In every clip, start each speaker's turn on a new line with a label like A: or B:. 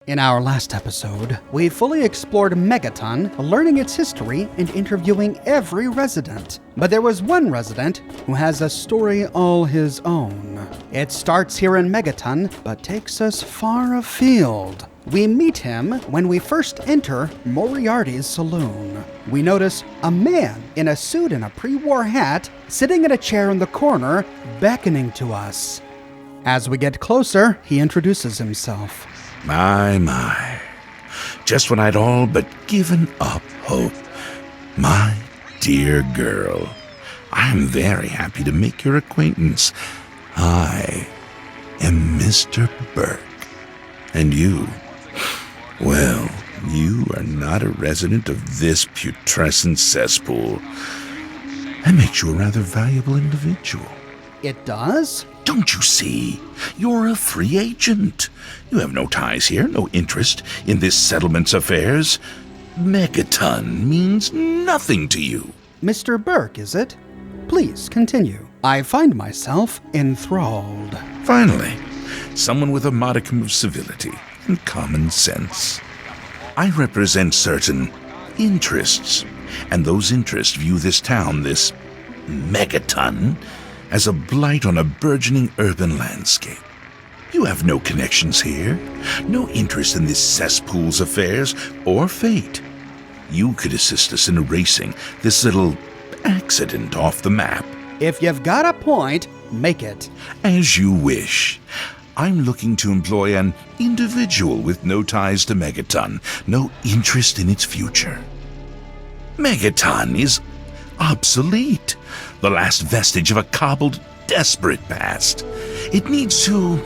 A: In our last episode, we fully explored Megaton, learning its history and interviewing every resident. But there was one resident who has a story all his own. It starts here in Megaton, but takes us far afield. We meet him when we first enter Moriarty's saloon. We notice a man in a suit and a pre-war hat sitting in a chair in the corner, beckoning to us. As we get closer, he introduces himself.
B: My. Just when I'd all but given up hope. My dear girl, I'm very happy to make your acquaintance. I am Mr. Burke. And you, well, you are not a resident of this putrescent cesspool. That makes you a rather valuable individual.
A: It does?
B: Don't you see? You're a free agent. You have no ties here, no interest in this settlement's affairs. Megaton means nothing to you.
A: Mr. Burke, is it? Please, continue. I find myself enthralled.
B: Finally, someone with a modicum of civility and common sense. I represent certain interests, and those interests view this town, this Megaton, as a blight on a burgeoning urban landscape. You have no connections here, no interest in this cesspool's affairs or fate. You could assist us in erasing this little accident off the map.
A: If you've got a point, make it.
B: As you wish. I'm looking to employ an individual with no ties to Megaton, no interest in its future. Megaton is obsolete, the last vestige of a cobbled, desperate past. It needs to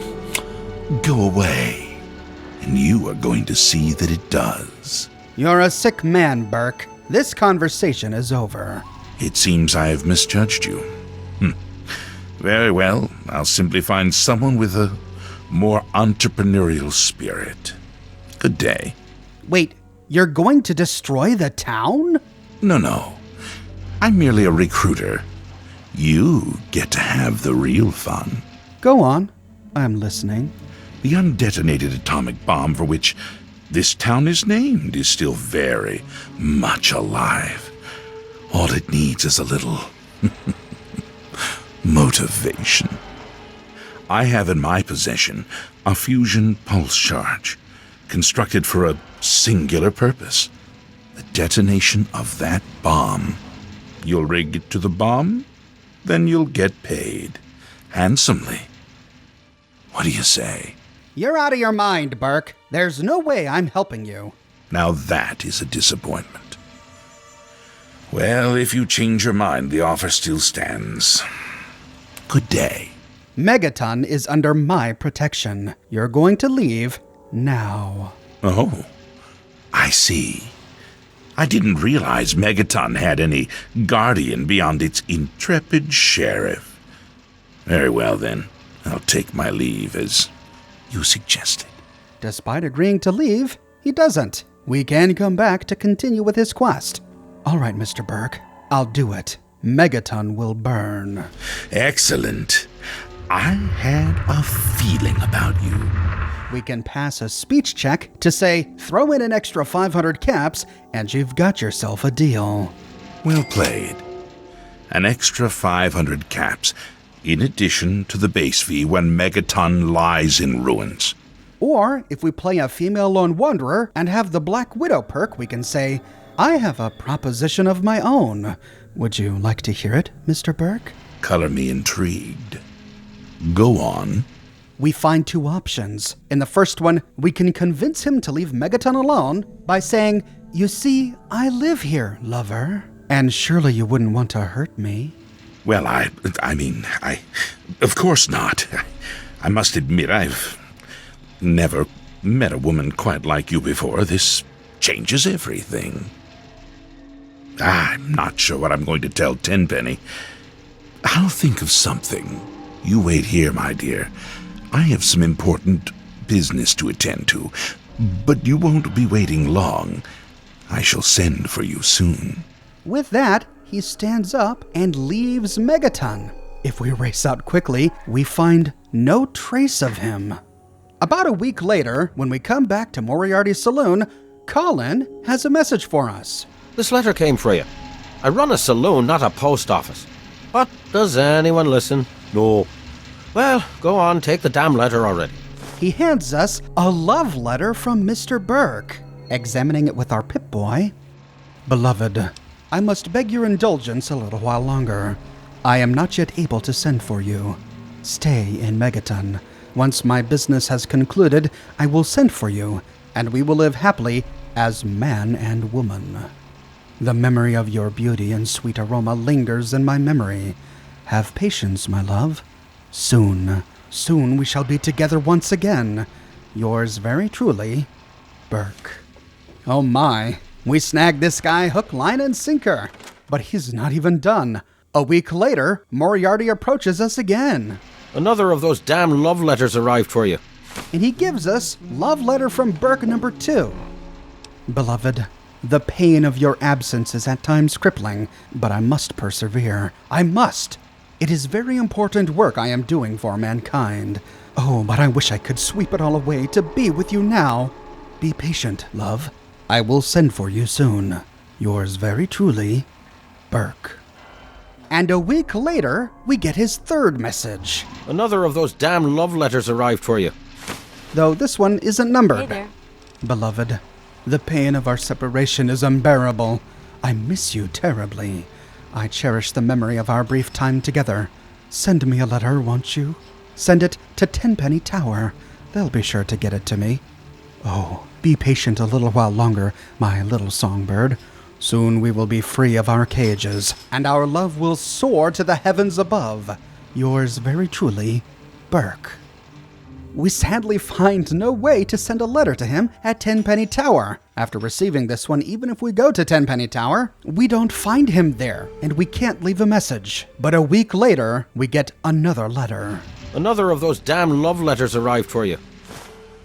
B: go away, and you are going to see that it does.
A: You're a sick man, Burke. This conversation is over.
B: It seems I have misjudged you. Very well, I'll simply find someone with a more entrepreneurial spirit. Good day.
A: Wait, you're going to destroy the town?
B: No. I'm merely a recruiter. You get to have the real fun.
A: Go on. I'm listening.
B: The undetonated atomic bomb for which this town is named is still very much alive. All it needs is a little motivation. I have in my possession a fusion pulse charge, constructed for a singular purpose: the detonation of that bomb. You'll rig it to the bomb, then you'll get paid handsomely. What do you say?
A: You're out of your mind, Burke. There's no way I'm helping you.
B: Now that is a disappointment. Well, if you change your mind, the offer still stands. Good day.
A: Megaton is under my protection. You're going to leave now.
B: Oh, I see. I didn't realize Megaton had any guardian beyond its intrepid sheriff. Very well, then. I'll take my leave, as you suggested.
A: Despite agreeing to leave, he doesn't. We can come back to continue with his quest. All right, Mr. Burke, I'll do it. Megaton will burn.
B: Excellent. I had a feeling about you.
A: We can pass a speech check to say, throw in an extra 500 caps, and you've got yourself a deal.
B: Well played. An extra 500 caps, in addition to the base fee when Megaton lies in ruins.
A: Or, if we play a female lone wanderer and have the Black Widow perk, we can say, I have a proposition of my own. Would you like to hear it, Mr. Burke?
B: Color me intrigued. Go on.
A: We find two options. In the first one, we can convince him to leave Megaton alone by saying, you see, I live here, lover. And surely you wouldn't want to hurt me.
B: Well, I of course not. I must admit, I've never met a woman quite like you before. This changes everything. I'm not sure what I'm going to tell Tenpenny. I'll think of something. You wait here, my dear. I have some important business to attend to, but you won't be waiting long. I shall send for you soon.
A: With that, he stands up and leaves Megaton. If we race out quickly, we find no trace of him. About a week later, when we come back to Moriarty's saloon, Colin has a message for us.
C: This letter came for you. I run a saloon, not a post office. But does anyone listen? No. Well, go on, take the damn letter already.
A: He hands us a love letter from Mr. Burke. Examining it with our Pip-Boy. Beloved, I must beg your indulgence a little while longer. I am not yet able to send for you. Stay in Megaton. Once my business has concluded, I will send for you, and we will live happily as man and woman. The memory of your beauty and sweet aroma lingers in my memory. Have patience, my love. Soon we shall be together once again. Yours very truly, Burke. Oh my, we snagged this guy hook, line, and sinker. But he's not even done. A week later, Moriarty approaches us again.
C: Another of those damn love letters arrived for you.
A: And he gives us love letter from Burke number 2. Beloved, the pain of your absence is at times crippling, but I must persevere. I must. It is very important work I am doing for mankind. Oh, but I wish I could sweep it all away to be with you now. Be patient, love. I will send for you soon. Yours very truly, Burke. And a week later, we get his third message.
C: Another of those damn love letters arrived for you.
A: Though this one isn't numbered.
D: Hey there.
A: Beloved, the pain of our separation is unbearable. I miss you terribly. I cherish the memory of our brief time together. Send me a letter, won't you? Send it to Tenpenny Tower. They'll be sure to get it to me. Oh, be patient a little while longer, my little songbird. Soon we will be free of our cages, and our love will soar to the heavens above. Yours very truly, Burke. We sadly find no way to send a letter to him at Tenpenny Tower. After receiving this one, even if we go to Tenpenny Tower, we don't find him there, and we can't leave a message. But a week later, we get another letter.
C: Another of those damn love letters arrived for you.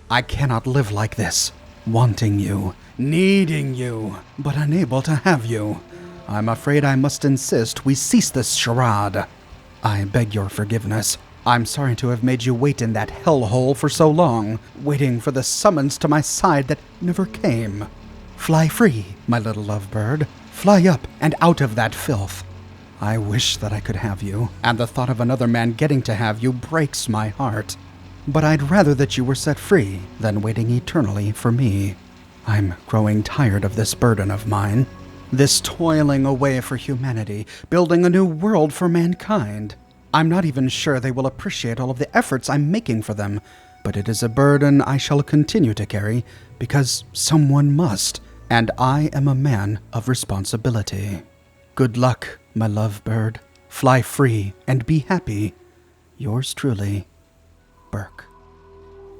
A: I cannot live like this, wanting you, needing you, but unable to have you. I'm afraid I must insist we cease this charade. I beg your forgiveness. I'm sorry to have made you wait in that hellhole for so long, waiting for the summons to my side that never came. Fly free, my little lovebird. Fly up and out of that filth. I wish that I could have you, and the thought of another man getting to have you breaks my heart. But I'd rather that you were set free than waiting eternally for me. I'm growing tired of this burden of mine, this toiling away for humanity, building a new world for mankind. I'm not even sure they will appreciate all of the efforts I'm making for them, but it is a burden I shall continue to carry because someone must, and I am a man of responsibility. Good luck, my lovebird. Fly free and be happy. Yours truly, Burke.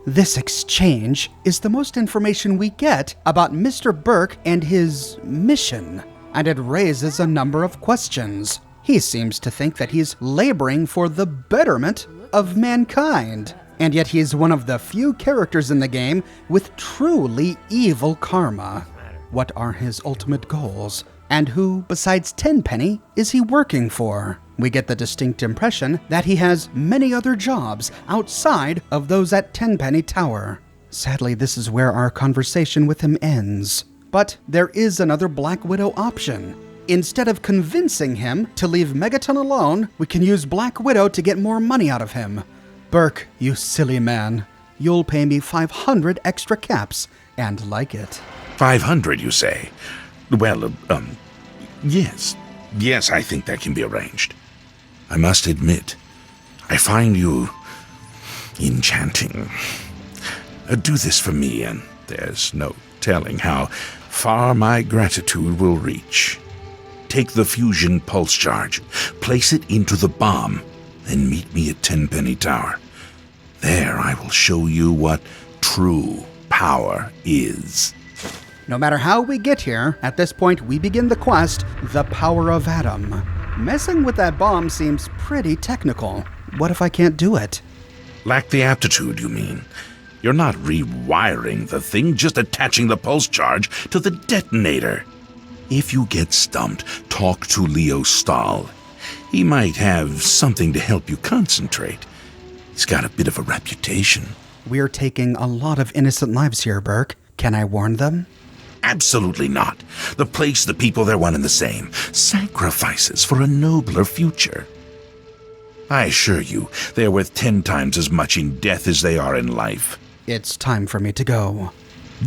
A: This exchange is the most information we get about Mr. Burke and his mission, and it raises a number of questions. He seems to think that he's laboring for the betterment of mankind, and yet he's one of the few characters in the game with truly evil karma. What are his ultimate goals? And who, besides Tenpenny, is he working for? We get the distinct impression that he has many other jobs outside of those at Tenpenny Tower. Sadly, this is where our conversation with him ends. But there is another Black Widow option. Instead of convincing him to leave Megaton alone, we can use Black Widow to get more money out of him. Burke, you silly man. You'll pay me 500 extra caps, and like it.
B: 500, you say? Well, yes. Yes, I think that can be arranged. I must admit, I find you enchanting. Do this for me, and there's no telling how far my gratitude will reach. Take the fusion pulse charge, place it into the bomb, then meet me at Tenpenny Tower. There I will show you what true power is.
A: No matter how we get here, at this point we begin the quest, The Power of Atom. Messing with that bomb seems pretty technical. What if I can't do it?
B: Lack the aptitude, you mean? You're not rewiring the thing, just attaching the pulse charge to the detonator. If you get stumped, talk to Leo Stahl. He might have something to help you concentrate. He's got a bit of a reputation.
A: We're taking a lot of innocent lives here, Burke. Can I warn them?
B: Absolutely not. The place, the people, they're one and the same. Sacrifices for a nobler future. I assure you, they are worth 10 times as much in death as they are in life.
A: It's time for me to go.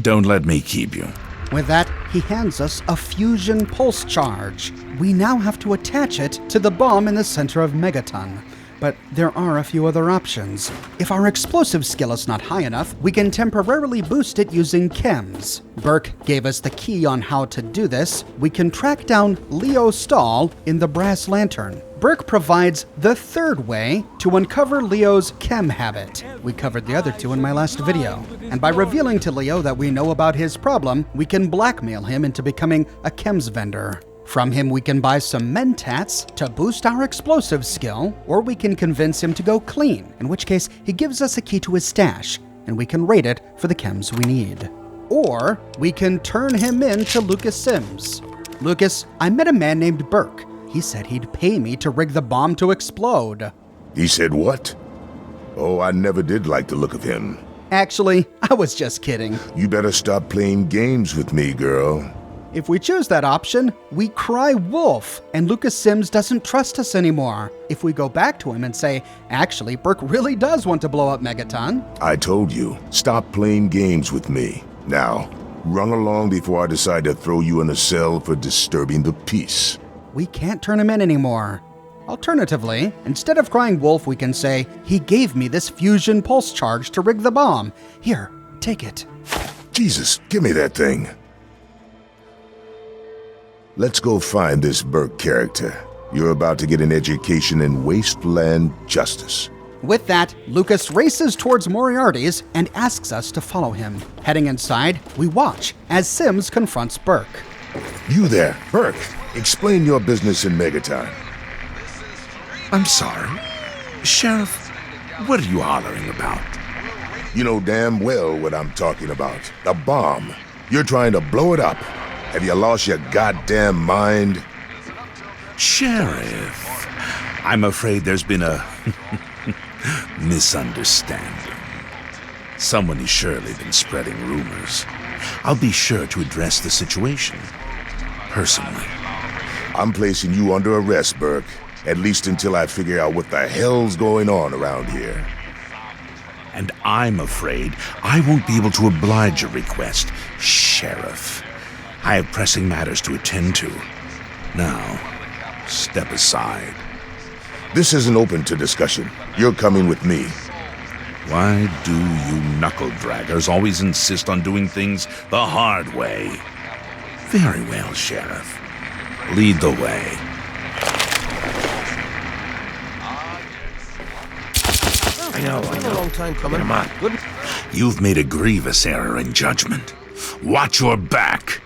B: Don't let me keep you.
A: With that, he hands us a fusion pulse charge. We now have to attach it to the bomb in the center of Megaton. But there are a few other options. If our explosive skill is not high enough, we can temporarily boost it using chems. Burke gave us the key on how to do this. We can track down Leo Stahl in the brass lantern. Burke provides the third way to uncover Leo's chem habit. We covered the other two in my last video. And by revealing to Leo that we know about his problem, we can blackmail him into becoming a chems vendor. From him, we can buy some mentats to boost our explosive skill, or we can convince him to go clean, in which case he gives us a key to his stash, and we can raid it for the chems we need. Or we can turn him in to Lucas Sims. Lucas, I met a man named Burke. He said he'd pay me to rig the bomb to explode.
D: He said what? Oh, I never did like the look of him.
A: Actually, I was just kidding.
D: You better stop playing games with me, girl.
A: If we choose that option, we cry wolf, and Lucas Sims doesn't trust us anymore. If we go back to him and say, actually, Burke really does want to blow up Megaton.
D: I told you, stop playing games with me. Now, run along before I decide to throw you in a cell for disturbing the peace.
A: We can't turn him in anymore. Alternatively, instead of crying wolf, we can say, he gave me this fusion pulse charge to rig the bomb. Here, take it.
D: Jesus, give me that thing. Let's go find this Burke character. You're about to get an education in wasteland justice.
A: With that, Lucas races towards Moriarty's and asks us to follow him. Heading inside, we watch as Sims confronts Burke.
D: You there, Burke. Explain your business in Megaton.
B: I'm sorry. Sheriff, what are you hollering about?
D: You know damn well what I'm talking about. The bomb. You're trying to blow it up. Have you lost your goddamn mind?
B: Sheriff, I'm afraid there's been a misunderstanding. Someone has surely been spreading rumors. I'll be sure to address the situation personally.
D: I'm placing you under arrest, Burke. At least until I figure out what the hell's going on around here.
B: And I'm afraid I won't be able to oblige your request, Sheriff. I have pressing matters to attend to. Now, step aside.
D: This isn't open to discussion. You're coming with me.
B: Why do you knuckle-draggers always insist on doing things the hard way? Very well, Sheriff. Lead the way.
C: I know. A long time coming.
B: Come on. Good. You've made a grievous error in judgment. Watch your back.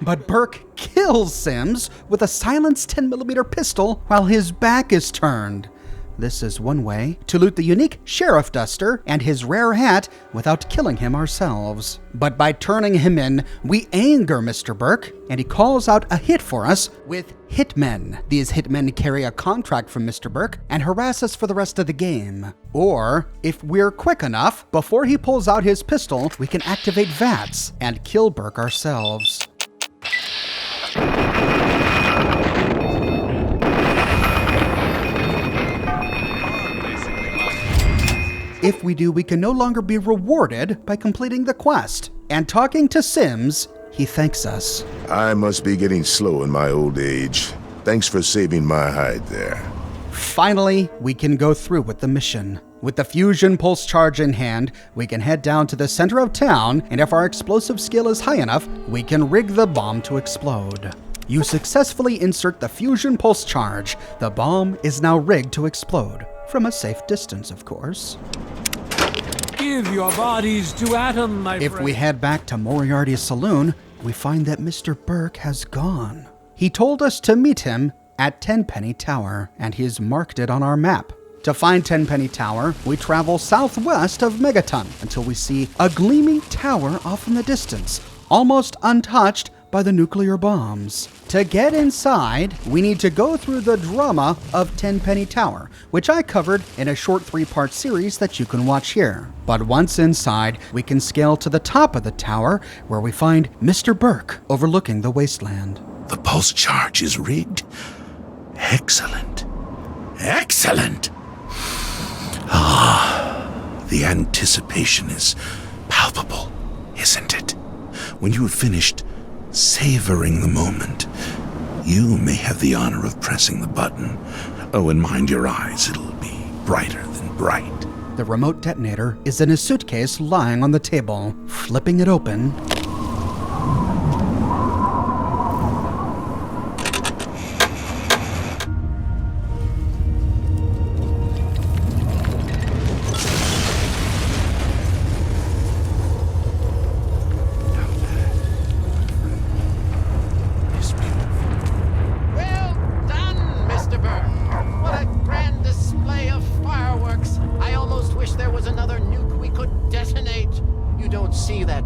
A: But Burke kills Sims with a silenced 10mm pistol while his back is turned. This is one way to loot the unique sheriff duster and his rare hat without killing him ourselves. But by turning him in, we anger Mr. Burke, and he calls out a hit for us with hitmen. These hitmen carry a contract from Mr. Burke and harass us for the rest of the game. Or, if we're quick enough, before he pulls out his pistol, we can activate VATS and kill Burke ourselves. If we do, we can no longer be rewarded by completing the quest. And talking to Sims, he thanks us.
D: I must be getting slow in my old age. Thanks for saving my hide there.
A: Finally, we can go through with the mission. With the fusion pulse charge in hand, we can head down to the center of town, and if our explosive skill is high enough, we can rig the bomb to explode. You successfully insert the fusion pulse charge. The bomb is now rigged to explode. From a safe distance, of course.
E: Give your bodies to Atom, my friend.
A: If we head back to Moriarty's saloon, we find that Mr. Burke has gone. He told us to meet him at Tenpenny Tower, and he's marked it on our map. To find Tenpenny Tower, we travel southwest of Megaton until we see a gleaming tower off in the distance, almost untouched by the nuclear bombs. To get inside, we need to go through the drama of Tenpenny Tower, which I covered in a short 3-part series that you can watch here. But once inside, we can scale to the top of the tower, where we find Mr. Burke overlooking the wasteland.
B: The pulse charge is rigged. Excellent. Excellent! The anticipation is palpable, isn't it? When you have finished savoring the moment, you may have the honor of pressing the button. Oh, and mind your eyes, it'll be brighter than bright.
A: The remote detonator is in a suitcase lying on the table. Flipping it open,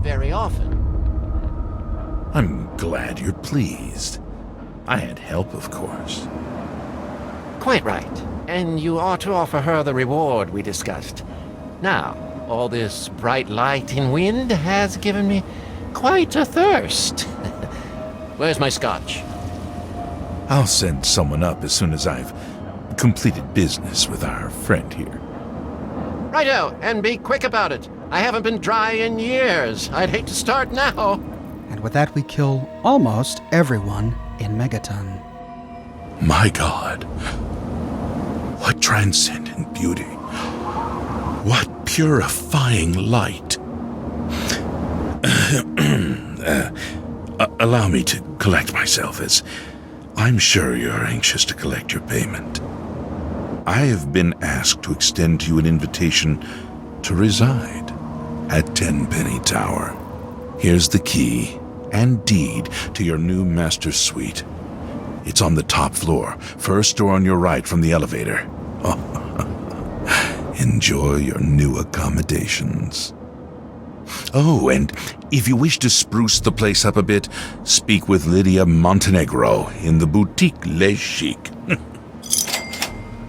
C: very often.
B: I'm glad you're pleased. I had help, of course.
C: Quite right. And you ought to offer her the reward we discussed. Now, all this bright light and wind has given me quite a thirst. Where's my scotch?
B: I'll send someone up as soon as I've completed business with our friend here.
C: Righto, and be quick about it. I haven't been dry in years. I'd hate to start now.
A: and with that we kill almost everyone in Megaton.
B: My God, what transcendent beauty. What purifying light. Allow me to collect myself, as I'm sure you're anxious to collect your payment. I have been asked to extend to you an invitation to reside at Tenpenny Tower. Here's the key and deed to your new master's suite. It's on the top floor, first door on your right from the elevator. Enjoy your new accommodations. Oh, and if you wish to spruce the place up a bit, speak with Lydia Montenegro in the boutique Les Chic.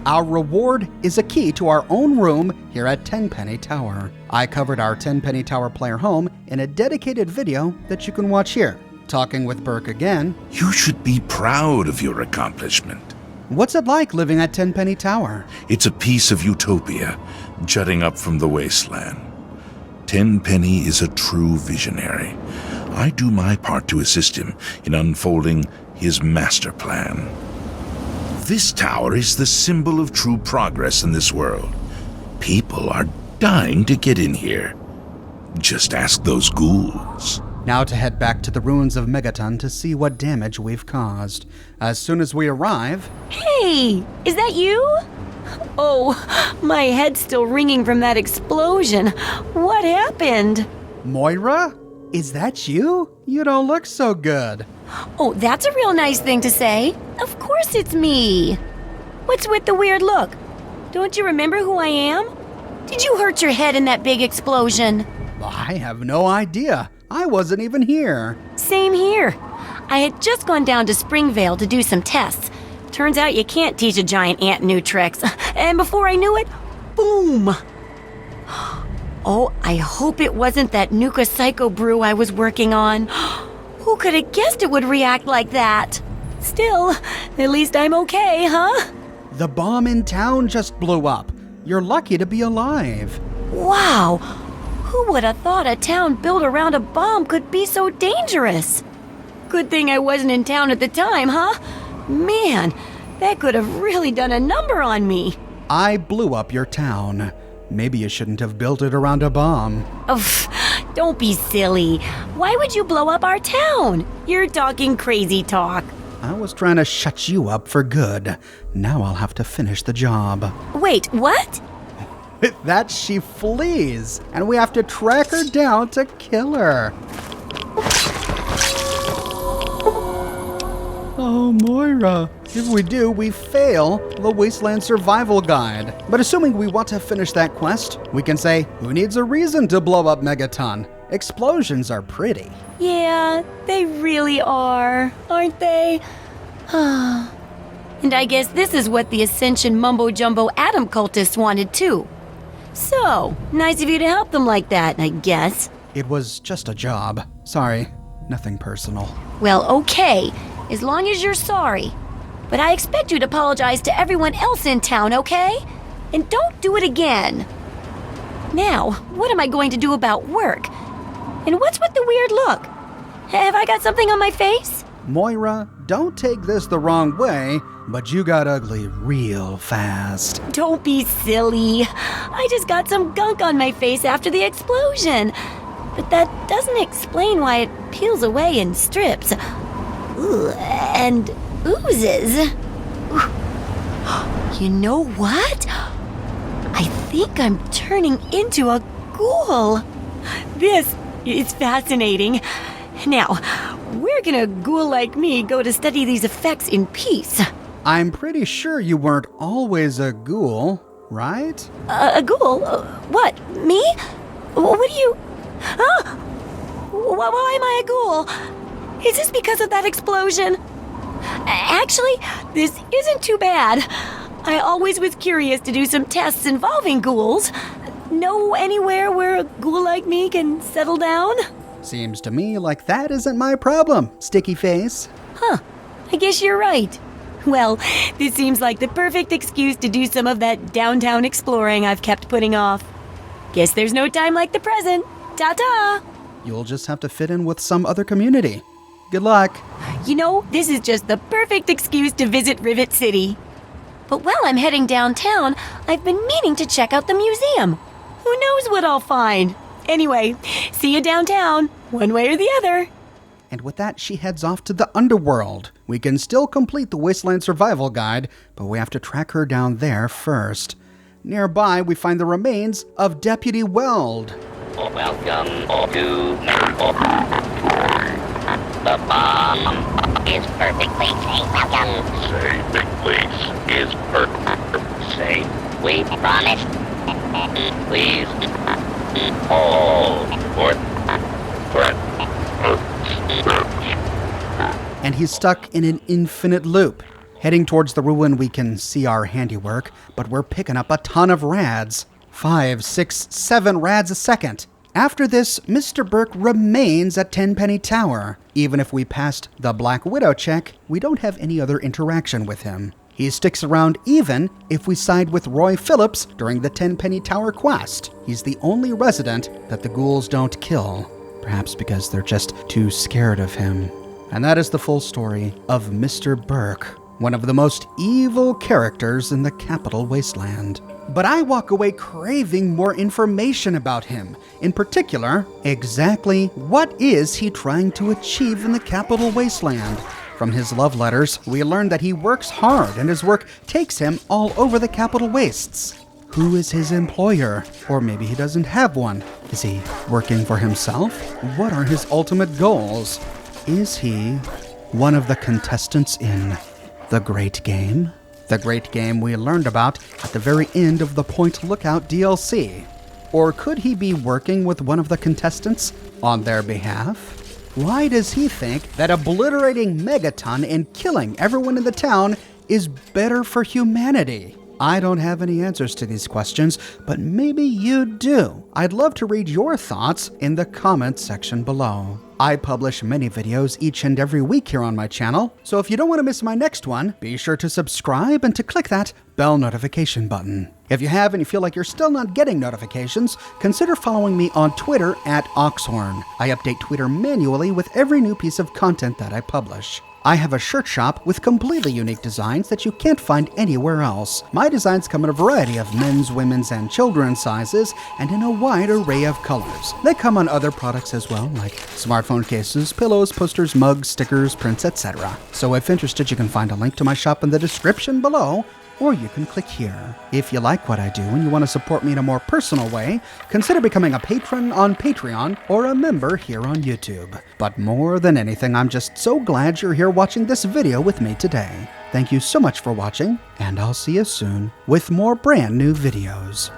A: Our reward is a key to our own room here at Tenpenny Tower. I covered our Tenpenny Tower player home in a dedicated video that you can watch here. Talking with Burke again.
B: You should be proud of your accomplishment.
A: What's it like living at Tenpenny Tower?
B: It's a piece of utopia, jutting up from the wasteland. Tenpenny is a true visionary. I do my part to assist him in unfolding his master plan. This tower is the symbol of true progress in this world. People are dying to get in here. Just ask those ghouls.
A: Now to head back to the ruins of Megaton to see what damage we've caused. As soon as we arrive...
F: Hey, is that you? Oh, my head's still ringing from that explosion. What happened?
A: Moira? Is that you? You don't look so good.
F: Oh, that's a real nice thing to say. Of course it's me. What's with the weird look? Don't you remember who I am? Did you hurt your head in that big explosion?
A: I have no idea. I wasn't even here.
F: Same here. I had just gone down to Springvale to do some tests. Turns out you can't teach a giant ant new tricks. And before I knew it, boom! Oh, I hope it wasn't that Nuka Psycho brew I was working on. Who could have guessed it would react like that? Still, at least I'm okay, huh?
A: The bomb in town just blew up. You're lucky to be alive.
F: Wow! Who would have thought a town built around a bomb could be so dangerous? Good thing I wasn't in town at the time, huh? Man, that could have really done a number on me.
A: I blew up your town. Maybe you shouldn't have built it around a bomb.
F: Don't be silly. Why would you blow up our town? You're talking crazy talk.
A: I was trying to shut you up for good. Now I'll have to finish the job.
F: Wait, what?
A: With that, she flees, and we have to track her down to kill her. Oh, Moira. If we do, we fail the Wasteland Survival Guide. But assuming we want to finish that quest, we can say, who needs a reason to blow up Megaton? Explosions are pretty.
F: Yeah, they really are, aren't they? And I guess this is what the Ascension mumbo-jumbo atom cultists wanted too. So, nice of you to help them like that, I guess.
A: It was just a job. Sorry, nothing personal.
F: Well, okay, as long as you're sorry. But I expect you to apologize to everyone else in town, okay? And don't do it again. Now, what am I going to do about work? And what's with the weird look? Have I got something on my face?
A: Moira, don't take this the wrong way, but you got ugly real fast.
F: Don't be silly. I just got some gunk on my face after the explosion. But that doesn't explain why it peels away in strips. And oozes. You know what? I think I'm turning into a ghoul. This is fascinating. Now, where can a ghoul like me go to study these effects in peace?
A: I'm pretty sure you weren't always a ghoul, right?
F: A ghoul? What? Me? What do you... Huh? Why am I a ghoul? Is this because of that explosion? Actually, this isn't too bad. I always was curious to do some tests involving ghouls. Know anywhere where a ghoul like me can settle down?
A: Seems to me like that isn't my problem, sticky face.
F: Huh. I guess you're right. Well, this seems like the perfect excuse to do some of that downtown exploring I've kept putting off. Guess there's no time like the present. Ta-ta!
A: You'll just have to fit in with some other community. Good luck.
F: You know, this is just the perfect excuse to visit Rivet City. But while I'm heading downtown, I've been meaning to check out the museum. Who knows what I'll find? Anyway, see you downtown, one way or the other.
A: And with that, she heads off to the underworld. We can still complete the Wasteland Survival Guide, but we have to track her down there first. Nearby, we find the remains of Deputy Weld.
G: Welcome to the bomb is perfectly safe. Welcome.
B: Say, big place is perfect.
G: Say, we promise. Please. Hold for
A: And he's stuck in an infinite loop. Heading towards the ruin, we can see our handiwork, but we're picking up a ton of rads. 5, 6, 7 rads a second. After this, Mr. Burke remains at Tenpenny Tower. Even if we passed the Black Widow check, we don't have any other interaction with him. He sticks around even if we side with Roy Phillips during the Tenpenny Tower quest. He's the only resident that the ghouls don't kill. Perhaps because they're just too scared of him. And that is the full story of Mr. Burke, one of the most evil characters in the Capital Wasteland. But I walk away craving more information about him. In particular, exactly what is he trying to achieve in the Capital Wasteland? From his love letters, we learn that he works hard and his work takes him all over the Capital Wastes. Who is his employer? Or maybe he doesn't have one. Is he working for himself? What are his ultimate goals? Is he one of the contestants in The Great Game? The Great Game we learned about at the very end of the Point Lookout DLC. Or could he be working with one of the contestants on their behalf? Why does he think that obliterating Megaton and killing everyone in the town is better for humanity? I don't have any answers to these questions, but maybe you do. I'd love to read your thoughts in the comments section below. I publish many videos each and every week here on my channel, so if you don't want to miss my next one, be sure to subscribe and to click that bell notification button. If you have and you feel like you're still not getting notifications, consider following me on Twitter at Oxhorn. I update Twitter manually with every new piece of content that I publish. I have a shirt shop with completely unique designs that you can't find anywhere else. My designs come in a variety of men's, women's, and children's sizes, and in a wide array of colors. They come on other products as well, like smartphone cases, pillows, posters, mugs, stickers, prints, etc. So if interested, you can find a link to my shop in the description below, or you can click here. If you like what I do and you want to support me in a more personal way, consider becoming a patron on Patreon or a member here on YouTube. But more than anything, I'm just so glad you're here watching this video with me today. Thank you so much for watching, and I'll see you soon with more brand new videos.